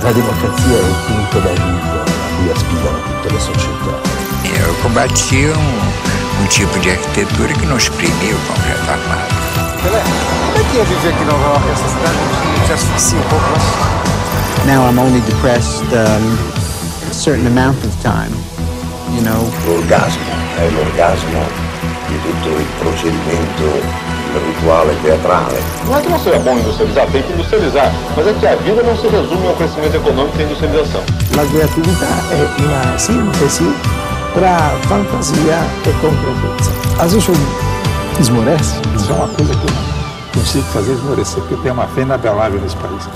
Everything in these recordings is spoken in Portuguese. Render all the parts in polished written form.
La democrazia è il punto d'arrivo a cui aspirano tutte le società. Eu combati tipo de arquitetura que não exprimia o concreto armado. Pelé, como é que é viver aqui em Nova York, essa cidade que te asfixia um pouco, né? Now I'm only depressed a certain amount of time, you know. L'orgasmo è l'orgasmo di tutto il procedimento rituale teatrale. Não é que não seja bom industrializar, tem que industrializar, mas é que a vida não se resume ao crescimento econômico e industrialização. La creatività è una sintesi tra fantasia e concretezza. Às vezes esmorece. Isso é uma coisa que eu não consigo fazer esmorecer, porque eu tenho uma fé inabelável nesse país.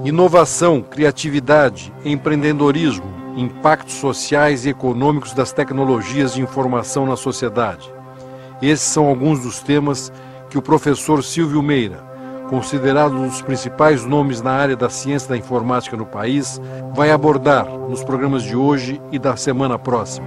Inovação, criatividade, empreendedorismo, impactos sociais e econômicos das tecnologias de informação na sociedade. Esses são alguns dos temas que o professor Silvio Meira, considerado um dos principais nomes na área da ciência da informática no país, vai abordar nos programas de hoje e da semana próxima.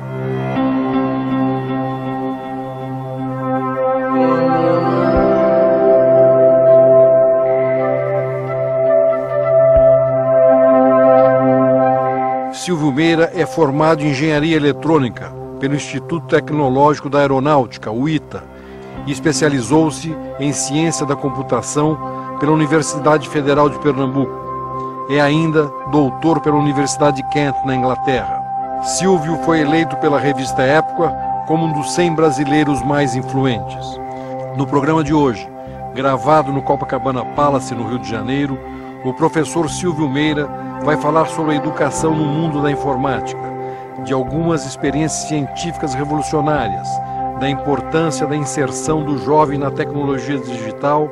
Silvio Meira é formado em Engenharia Eletrônica pelo Instituto Tecnológico da Aeronáutica, o ITA, e especializou-se em Ciência da Computação pela Universidade Federal de Pernambuco. É ainda doutor pela Universidade de Kent, na Inglaterra. Silvio foi eleito pela revista Época como um dos 100 brasileiros mais influentes. No programa de hoje, gravado no Copacabana Palace, no Rio de Janeiro, o professor Silvio Meira vai falar sobre a educação no mundo da informática, de algumas experiências científicas revolucionárias, da importância da inserção do jovem na tecnologia digital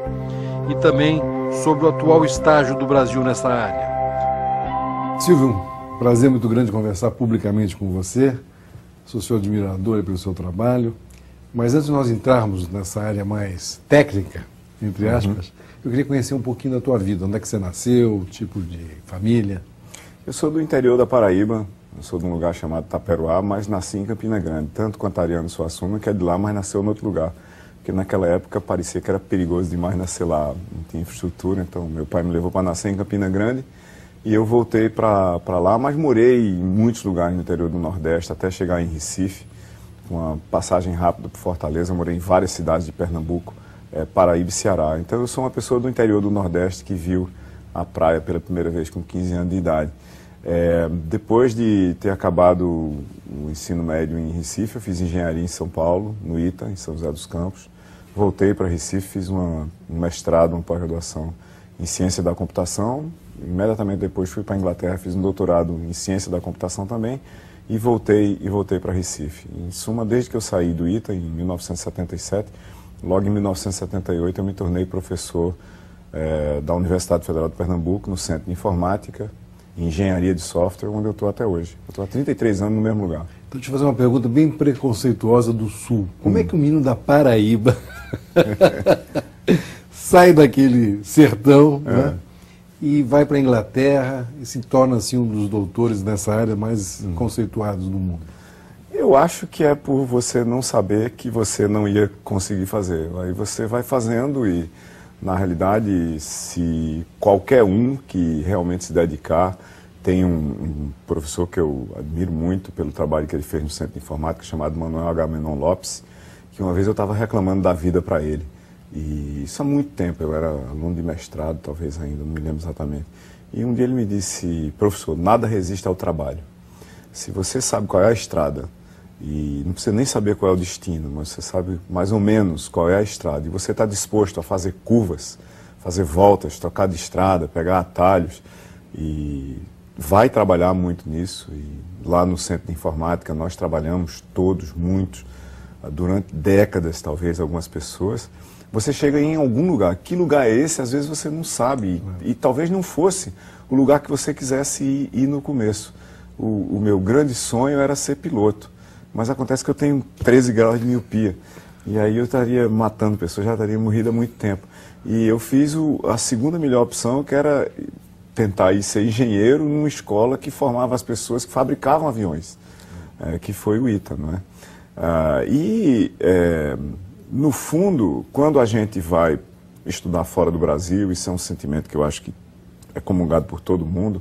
e também sobre o atual estágio do Brasil nessa área. Silvio, prazer muito grande conversar publicamente com você. Sou seu admirador pelo seu trabalho. Mas antes de nós entrarmos nessa área mais técnica, entre aspas, eu queria conhecer um pouquinho da tua vida. Onde é que você nasceu, tipo de família? Eu sou do interior da Paraíba. Eu sou de um lugar chamado Taperoá, mas nasci em Campina Grande, tanto quanto Ariano Suassuna, que é de lá, mas nasceu em outro lugar. Porque naquela época parecia que era perigoso demais nascer lá, não tinha infraestrutura, então meu pai me levou para nascer em Campina Grande e eu voltei para lá, mas morei em muitos lugares no interior do Nordeste, até chegar em Recife, uma passagem rápida por Fortaleza, morei em várias cidades de Pernambuco, Paraíba e Ceará. Então eu sou uma pessoa do interior do Nordeste que viu a praia pela primeira vez com 15 anos de idade. Depois de ter acabado o ensino médio em Recife, eu fiz engenharia em São Paulo, no ITA, em São José dos Campos. Voltei para Recife, fiz um mestrado, uma pós-graduação em ciência da computação. Imediatamente depois fui para a Inglaterra, fiz um doutorado em ciência da computação também e voltei para Recife. Em suma, desde que eu saí do ITA, em 1977, logo em 1978 eu me tornei professor da Universidade Federal de Pernambuco, no Centro de Informática, Engenharia de Software, onde eu estou até hoje. Eu estou há 33 anos no mesmo lugar. Então, deixa eu fazer uma pergunta bem preconceituosa do Sul. Como é que o menino da Paraíba sai daquele sertão, né, e vai para a Inglaterra e se torna assim um dos doutores nessa área mais conceituados do mundo? Eu acho que é por você não saber que você não ia conseguir fazer. Aí você vai fazendo e, na realidade, se qualquer um que realmente se dedicar, tem um professor que eu admiro muito pelo trabalho que ele fez no Centro de Informática, chamado Manuel Agamenon Lopes, que uma vez eu estava reclamando da vida para ele. E isso há muito tempo, eu era aluno de mestrado, talvez ainda, não me lembro exatamente. E um dia ele me disse: professor, nada resiste ao trabalho. Se você sabe qual é a estrada, e não precisa nem saber qual é o destino, mas você sabe mais ou menos qual é a estrada, e você está disposto a fazer curvas, fazer voltas, trocar de estrada, pegar atalhos, e vai trabalhar muito nisso. E lá no Centro de Informática nós trabalhamos todos, muitos, durante décadas talvez, algumas pessoas. Você chega em algum lugar. Que lugar é esse? Às vezes você não sabe, e talvez não fosse o lugar que você quisesse ir no começo. O meu grande sonho era ser piloto. Mas acontece que eu tenho 13 graus de miopia. E aí eu estaria matando pessoas, já estaria morrido há muito tempo. E eu fiz a segunda melhor opção, que era tentar ir ser engenheiro numa escola que formava as pessoas que fabricavam aviões, que foi o ITA, não é? no fundo, quando a gente vai estudar fora do Brasil, isso é um sentimento que eu acho que é comungado por todo mundo,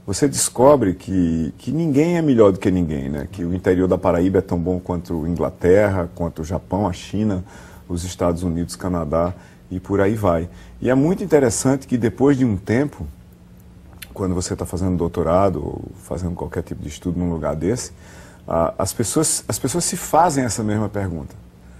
você descobre que ninguém é melhor do que ninguém, né? Que o interior da Paraíba é tão bom quanto a Inglaterra, quanto o Japão, a China, os Estados Unidos, Canadá e por aí vai. E é muito interessante que depois de um tempo, quando você está fazendo doutorado ou fazendo qualquer tipo de estudo num lugar desse, as pessoas se fazem essa mesma pergunta.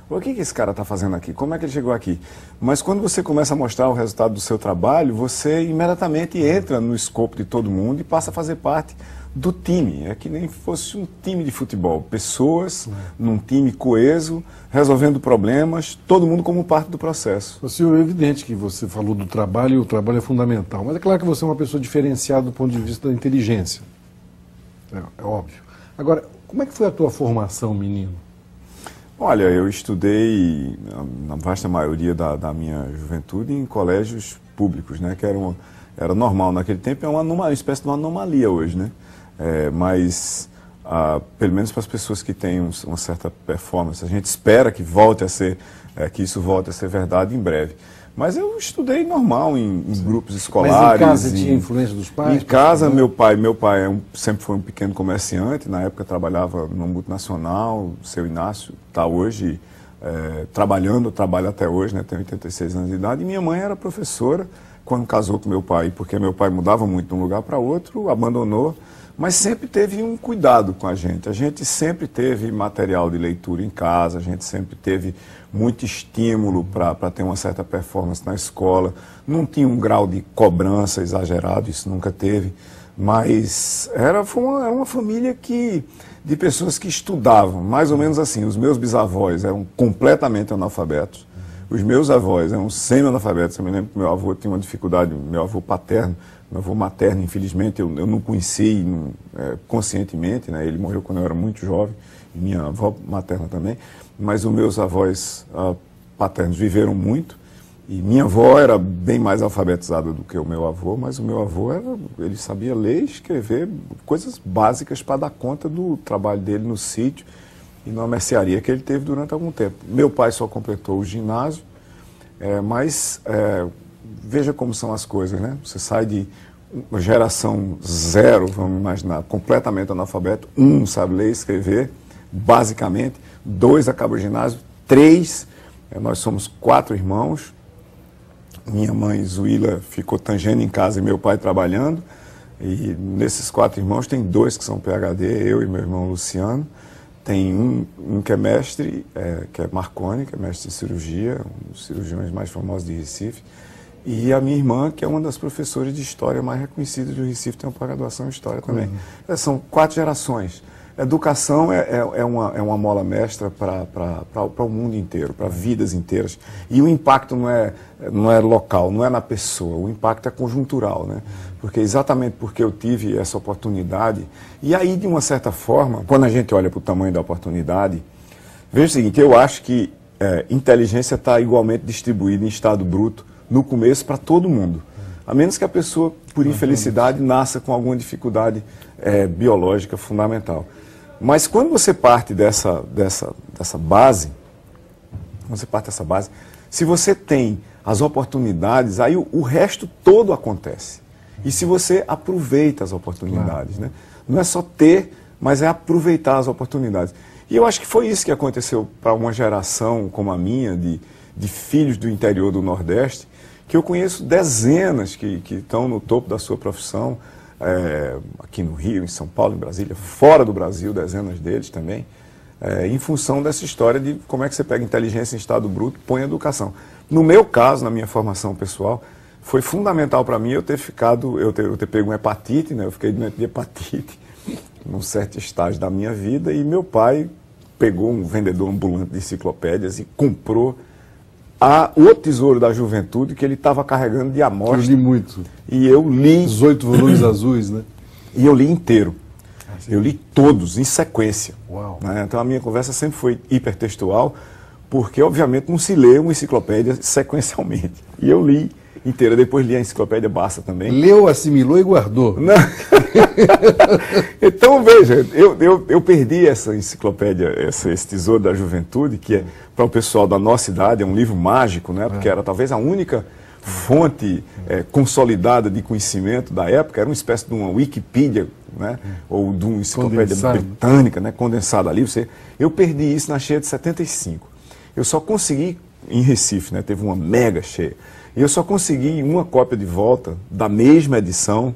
O que esse cara está fazendo aqui? Como é que ele chegou aqui? Mas quando você começa a mostrar o resultado do seu trabalho, você imediatamente entra no escopo de todo mundo e passa a fazer parte do time. É que nem fosse um time de futebol. Pessoas num time coeso, resolvendo problemas, todo mundo como parte do processo. É evidente que você falou do trabalho e o trabalho é fundamental. Mas é claro que você é uma pessoa diferenciada do ponto de vista da inteligência. É óbvio. Agora, como é que foi a tua formação, menino? Olha, eu estudei, na vasta maioria da minha juventude, em colégios públicos, né? Que era normal naquele tempo, é uma espécie de uma anomalia hoje, né? Mas, pelo menos para as pessoas que têm uma certa performance, a gente espera que que isso volte a ser verdade em breve. Mas eu estudei normal em grupos escolares. Mas em casa tinha influência dos pais? Em casa, meu pai sempre foi um pequeno comerciante, na época trabalhava numa multinacional, o seu Inácio está hoje trabalha até hoje, né, tem 86 anos de idade, e minha mãe era professora quando casou com meu pai, porque meu pai mudava muito de um lugar para outro, abandonou, mas sempre teve um cuidado com a gente sempre teve material de leitura em casa, a gente sempre teve muito estímulo para ter uma certa performance na escola, não tinha um grau de cobrança exagerado, isso nunca teve, mas foi uma família de pessoas que estudavam, mais ou menos assim. Os meus bisavós eram completamente analfabetos, os meus avós eram semi-analfabetos. Eu me lembro que meu avô tinha uma dificuldade, meu avô paterno, meu avô materno, infelizmente, eu não conheci conscientemente, né? Ele morreu quando eu era muito jovem, e minha avó materna também, mas os meus avós paternos viveram muito, e minha avó era bem mais alfabetizada do que o meu avô, mas o meu avô ele sabia ler e escrever coisas básicas para dar conta do trabalho dele no sítio e na mercearia que ele teve durante algum tempo. Meu pai só completou o ginásio, mas veja como são as coisas, né? Você sai de uma geração 0, vamos imaginar, completamente analfabeto, 1 sabe ler e escrever, basicamente, 2 acaba o ginásio, 3, nós somos 4 irmãos, minha mãe Zuíla ficou tangendo em casa e meu pai trabalhando, e nesses 4 irmãos tem 2 que são PhD, eu e meu irmão Luciano, tem um que é mestre, que é Marconi, que é mestre de cirurgia, um dos cirurgiões mais famosos de Recife, e a minha irmã, que é uma das professoras de história mais reconhecidas do Recife, tem uma pós-graduação em história também. São 4 gerações. Educação é uma mola mestra para o mundo inteiro, para vidas inteiras. E o impacto não é local, não é na pessoa, o impacto é conjuntural, né? Porque exatamente porque eu tive essa oportunidade, e aí, de uma certa forma, quando a gente olha para o tamanho da oportunidade, veja o seguinte, eu acho que inteligência está igualmente distribuída em estado bruto, no começo, para todo mundo. A menos que a pessoa, por infelicidade, nasça com alguma dificuldade biológica fundamental. Mas quando você parte dessa base, se você tem as oportunidades, aí o resto todo acontece. E se você aproveita as oportunidades, né? Não é só ter, mas é aproveitar as oportunidades. E eu acho que foi isso que aconteceu para uma geração como a minha, de filhos do interior do Nordeste, que eu conheço dezenas que estão no topo da sua profissão, aqui no Rio, em São Paulo, em Brasília, fora do Brasil, dezenas deles também, em função dessa história de como é que você pega inteligência em estado bruto e põe educação. No meu caso, na minha formação pessoal, foi fundamental para mim eu ter pego uma hepatite, né? Eu fiquei doente de hepatite num certo estágio da minha vida, e meu pai pegou um vendedor ambulante de enciclopédias e comprou o tesouro da juventude que ele estava carregando de amostra. Eu li muito. E eu li... 18 volumes azuis, né? E eu li inteiro. Eu li todos, em sequência. Uau. Né? Então a minha conversa sempre foi hipertextual, porque obviamente não se lê uma enciclopédia sequencialmente. E eu li inteira. Depois li a enciclopédia Barça também. Leu, assimilou e guardou. Não. Então, veja, eu perdi essa enciclopédia, esse tesouro da juventude, que é, para o pessoal da nossa idade, é um livro mágico, né? Porque era talvez a única fonte consolidada de conhecimento da época, era uma espécie de uma Wikipedia, né? Ou de uma enciclopédia britânica, né? Condensada ali. Eu perdi isso na cheia de 75. Eu só consegui, em Recife, né? Teve uma mega cheia, e eu só consegui uma cópia de volta da mesma edição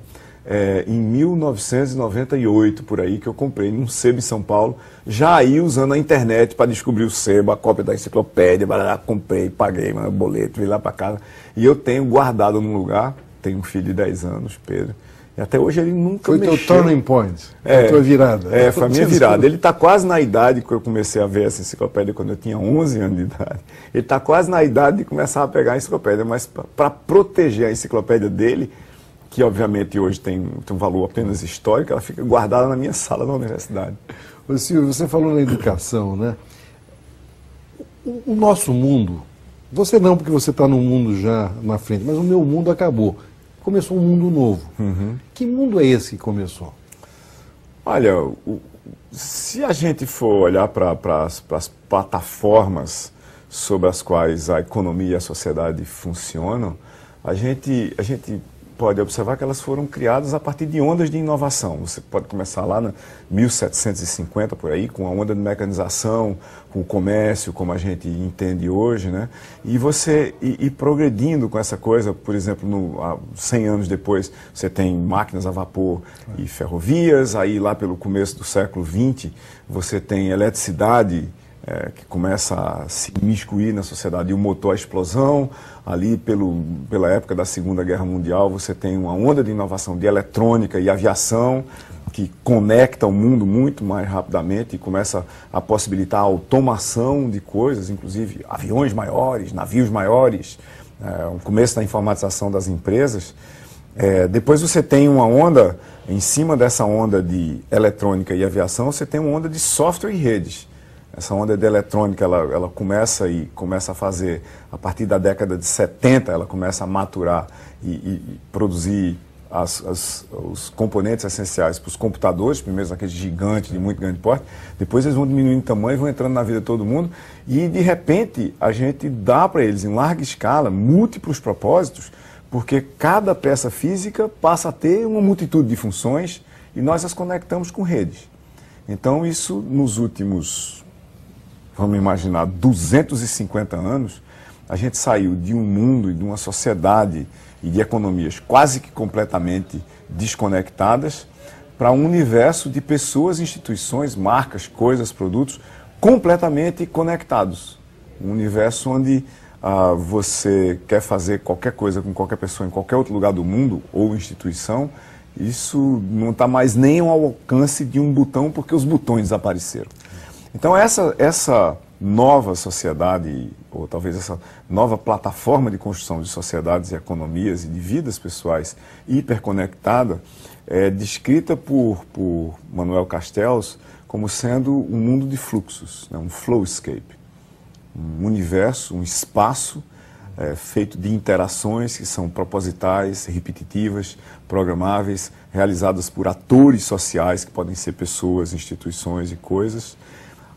em 1998, por aí, que eu comprei num sebo em São Paulo, já aí usando a internet para descobrir o sebo, a cópia da enciclopédia, comprei, paguei, mandei boleto, vim lá para casa, e eu tenho guardado num lugar, tenho um filho de 10 anos, Pedro, e até hoje ele nunca mexeu. Foi teu turning point, a tua virada. Foi a minha virada. Ele está quase na idade que eu comecei a ver essa enciclopédia, quando eu tinha 11 anos de idade. Ele está quase na idade de começar a pegar a enciclopédia, mas para proteger a enciclopédia dele, que obviamente hoje tem um valor apenas histórico, ela fica guardada na minha sala da universidade. Ô Silvio, você falou na educação, né? O nosso mundo, você não, porque você está num mundo já na frente, mas o meu mundo acabou. Começou um mundo novo. Que mundo é esse que começou? Olha, se a gente for olhar para as plataformas sobre as quais a economia e a sociedade funcionam, a gente pode observar que elas foram criadas a partir de ondas de inovação. Você pode começar lá na 1750, por aí, com a onda de mecanização, com o comércio, como a gente entende hoje, né? E você ir progredindo com essa coisa, por exemplo, 100 anos depois, você tem máquinas a vapor e ferrovias, aí lá pelo começo do século XX, você tem eletricidade, que começa a se imiscuir na sociedade, e o motor, a explosão. Ali pela época da Segunda Guerra Mundial, você tem uma onda de inovação de eletrônica e aviação, que conecta o mundo muito mais rapidamente e começa a possibilitar a automação de coisas, inclusive aviões maiores, navios maiores, o começo da informatização das empresas. Depois você tem uma onda, em cima dessa onda de eletrônica e aviação, você tem uma onda de software e redes. Essa onda de eletrônica, ela começa a fazer, a partir da década de 70, ela começa a maturar e produzir os componentes essenciais para os computadores, primeiro aqueles gigantes de muito grande porte, depois eles vão diminuindo de tamanho, vão entrando na vida de todo mundo, e de repente a gente dá para eles, em larga escala, múltiplos propósitos, porque cada peça física passa a ter uma multitude de funções e nós as conectamos com redes. Então isso, nos últimos, vamos imaginar, 250 anos, a gente saiu de um mundo e de uma sociedade e de economias quase que completamente desconectadas para um universo de pessoas, instituições, marcas, coisas, produtos completamente conectados. Um universo onde você quer fazer qualquer coisa com qualquer pessoa em qualquer outro lugar do mundo ou instituição, isso não está mais nem ao alcance de um botão, porque os botões desapareceram. Então essa nova sociedade, ou talvez essa nova plataforma de construção de sociedades e economias e de vidas pessoais hiperconectada, é descrita por Manuel Castells como sendo um mundo de fluxos, né, um flowscape, um universo, um espaço feito de interações que são propositais, repetitivas, programáveis, realizadas por atores sociais, que podem ser pessoas, instituições e coisas,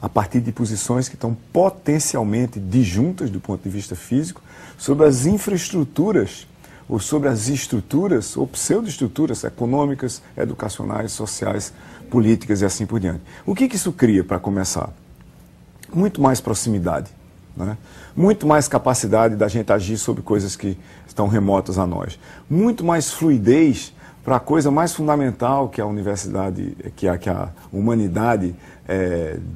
a partir de posições que estão potencialmente disjuntas do ponto de vista físico, sobre as infraestruturas, ou sobre as estruturas, ou pseudoestruturas econômicas, educacionais, sociais, políticas e assim por diante. O que isso cria, para começar? Muito mais proximidade, né? Muito mais capacidade da gente agir sobre coisas que estão remotas a nós. Muito mais fluidez para a coisa mais fundamental que a universidade, que a humanidade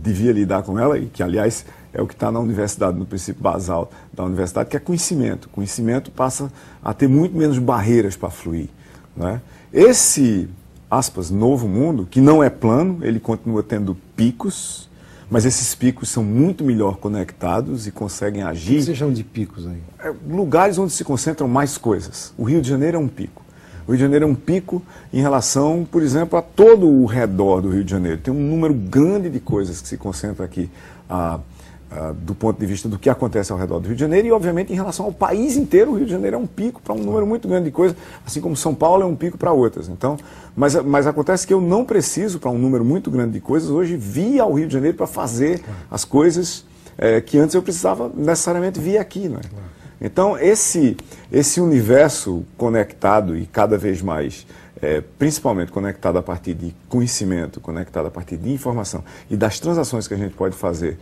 devia lidar com ela, e que, aliás, é o que está na universidade, no princípio basal da universidade, que é conhecimento. Conhecimento passa a ter muito menos barreiras para fluir, né? Esse, aspas, novo mundo, que não é plano, ele continua tendo picos, mas esses picos são muito melhor conectados e conseguem agir... O que vocês chamam de picos aí? Lugares onde se concentram mais coisas. O Rio de Janeiro é um pico. O Rio de Janeiro é um pico em relação, por exemplo, a todo o redor do Rio de Janeiro. Tem um número grande de coisas que se concentram aqui a do ponto de vista do que acontece ao redor do Rio de Janeiro e, obviamente, em relação ao país inteiro. O Rio de Janeiro é um pico para um número muito grande de coisas, assim como São Paulo é um pico para outras. Então, mas acontece que eu não preciso, para um número muito grande de coisas, hoje vir ao Rio de Janeiro para fazer as coisas que antes eu precisava necessariamente vir aqui, né? Então, esse universo conectado e cada vez mais, principalmente conectado a partir de conhecimento, conectado a partir de informação e das transações que a gente pode fazer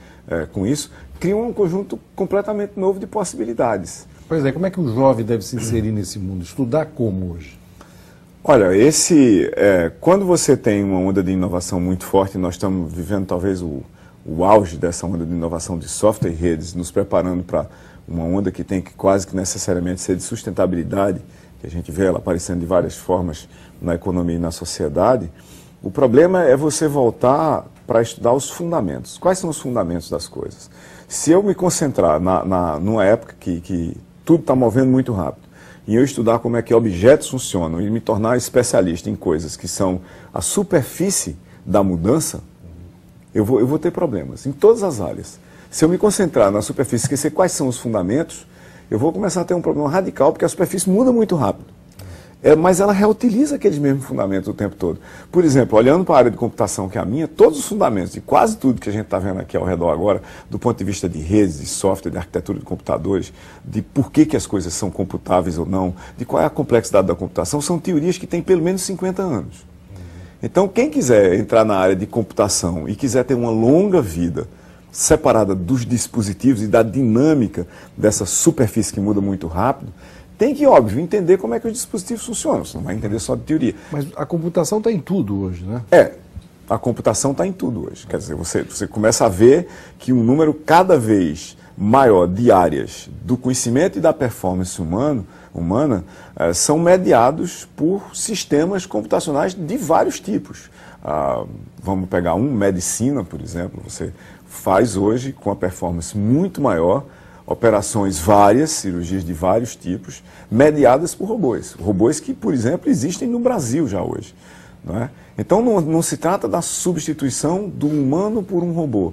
com isso, cria um conjunto completamente novo de possibilidades. Pois é, como é que o jovem deve se inserir nesse mundo? Estudar como hoje? Olha, quando você tem uma onda de inovação muito forte, nós estamos vivendo talvez o auge dessa onda de inovação de software e redes, nos preparando para uma onda que tem que quase que necessariamente ser de sustentabilidade, que a gente vê ela aparecendo de várias formas na economia e na sociedade. O problema é você voltar para estudar os fundamentos. Quais são os fundamentos das coisas? Se eu me concentrar numa época que tudo está movendo muito rápido, e eu estudar como é que objetos funcionam e me tornar especialista em coisas que são a superfície da mudança, eu vou ter problemas em todas as áreas. Se eu me concentrar na superfície e esquecer quais são os fundamentos, eu vou começar a ter um problema radical, porque a superfície muda muito rápido. Mas ela reutiliza aqueles mesmos fundamentos o tempo todo. Por exemplo, olhando para a área de computação, que é a minha, todos os fundamentos de quase tudo que a gente está vendo aqui ao redor agora, do ponto de vista de redes, de software, de arquitetura de computadores, de por que as coisas são computáveis ou não, de qual é a complexidade da computação, são teorias que têm pelo menos 50 anos. Então, quem quiser entrar na área de computação e quiser ter uma longa vida separada dos dispositivos e da dinâmica dessa superfície que muda muito rápido, tem que, óbvio, entender como é que os dispositivos funcionam. Você não vai entender só de teoria. Mas a computação está em tudo hoje, né? A computação está em tudo hoje. Quer dizer, você começa a ver que um número cada vez maior de áreas do conhecimento e da performance humana são mediados por sistemas computacionais de vários tipos. Vamos pegar medicina, por exemplo. Você faz hoje, com a performance muito maior, operações várias, cirurgias de vários tipos, mediadas por robôs. Robôs que, por exemplo, existem no Brasil já hoje. Não é? Então não se trata da substituição do humano por um robô.